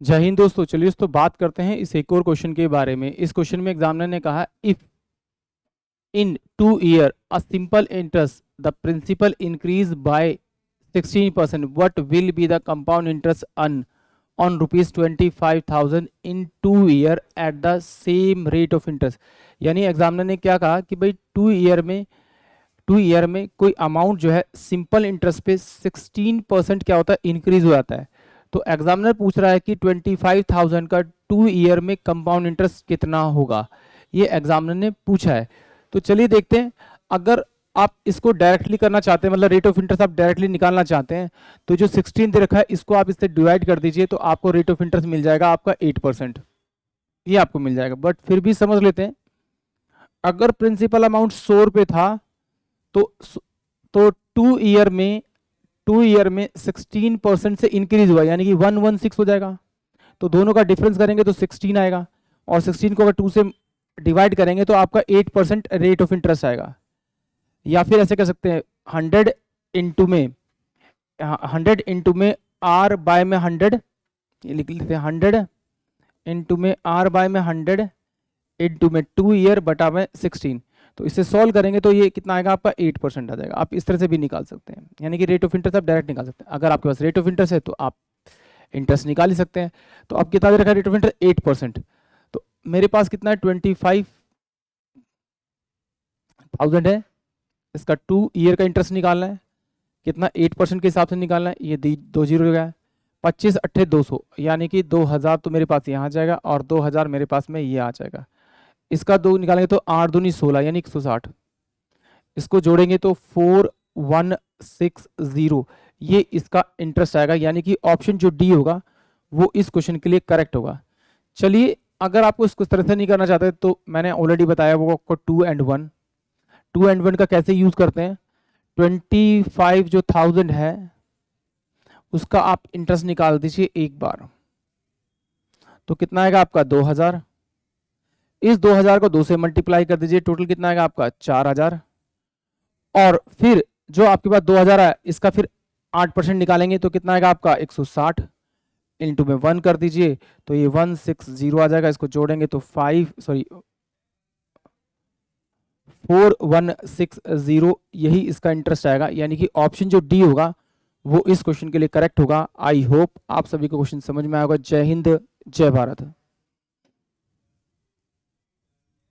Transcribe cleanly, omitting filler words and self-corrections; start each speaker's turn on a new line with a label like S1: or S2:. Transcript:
S1: जय हिंद दोस्तों। चलिए दोस्तों बात करते हैं इस एक और क्वेश्चन के बारे में। इस क्वेश्चन में एग्जामिनर ने कहा if in 2 year a simple interest the principal increase by 16%, what will be the compound interest earned on rupees 25,000 in 2 year at the same rate of interest। यानी एग्जामिनर ने क्या कहा कि भाई 2 year में कोई अमाउंट जो है सिंपल इंटरेस्ट पे 16% क्या होता है, इंक्रीज हो जाता है। तो एग्जामिनर पूछ रहा है कि 25,000 का 2 year में कंपाउंड इंटरेस्ट कितना होगा, ये एग्जामिनर ने पूछा है। तो चलिए देखते हैं। अगर आप इसको डायरेक्टली करना चाहते हैं, मतलब रेट ऑफ इंटरेस्ट आप डायरेक्टली निकालना चाहते हैं, तो जो 16 दे रखा है इसको आप इससे डिवाइड कर दीजिए, तो आपको रेट ऑफ इंटरेस्ट मिल जाएगा आपका 8%, ये आपको मिल जाएगा। बट फिर भी समझ लेते हैं, अगर प्रिंसिपल अमाउंट 100 रुपये था तो 2 year में 16% से इंक्रीज हुआ, यानी कि 116 हो जाएगा। तो दोनों का डिफरेंस करेंगे तो 16 आएगा, और 16 को अगर 2 से डिवाइड करेंगे तो आपका 8% रेट ऑफ इंटरेस्ट आएगा। या फिर ऐसे कर सकते हैं 100 इंटू में आर बाय में 100, ये लिख लेते हैं 100 इंटू में आर बाय में 100 इंटू में 2 year बटा में 16। तो इसे सॉल्व करेंगे तो ये कितना आएगा आपका 8% आ जाएगा। आप इस तरह से भी निकाल सकते हैं, यानी कि रेट ऑफ इंटरेस्ट आप डायरेक्ट निकाल सकते हैं। अगर आपके पास रेट ऑफ इंटरेस्ट है तो आप इंटरेस्ट निकाल ही सकते हैं। तो अब कितना दे रखा है रेट ऑफ इंटरेस्ट 8%। तो मेरे पास कितना है 25,000 है, इसका 2 year का इंटरेस्ट निकालना है। कितना 8% के हिसाब से निकालना है, ये 2 जीरो हो गया। 25 अट्ठे 200, यानी कि 2000 तो मेरे पास यहाँ जाएगा और 2000 मेरे पास में ये आ जाएगा। इसका 2 निकालेंगे तो 8 दूनी 16, यानी 160। इसको जोड़ेंगे तो 4160, ये इसका इंटरेस्ट आएगा। यानी कि ऑप्शन जो डी होगा वो इस क्वेश्चन के लिए करेक्ट होगा। चलिए, अगर आपको इसको इस तरह से नहीं करना चाहते तो मैंने ऑलरेडी बताया वो आपको 2 and 1 का कैसे यूज करते हैं। 25 जो 1000 है उसका आप इंटरेस्ट निकाल दीजिए एक बार, तो कितना आएगा आपका 2000। इस 2000 को 2 से मल्टीप्लाई कर दीजिए, टोटल कितना आएगा आपका 4000। और फिर जो आपके पास 2000 है इसका फिर 8% निकालेंगे तो कितना आएगा आपका 160, इंटू में 1 कर दीजिए तो ये 160 आ जाएगा। इसको जोड़ेंगे तो 4160, यही इसका इंटरेस्ट आएगा। यानी कि ऑप्शन जो डी होगा वो इस क्वेश्चन के लिए करेक्ट होगा। आई होप आप सभी को क्वेश्चन समझ में आएगा। जय हिंद, जय भारत।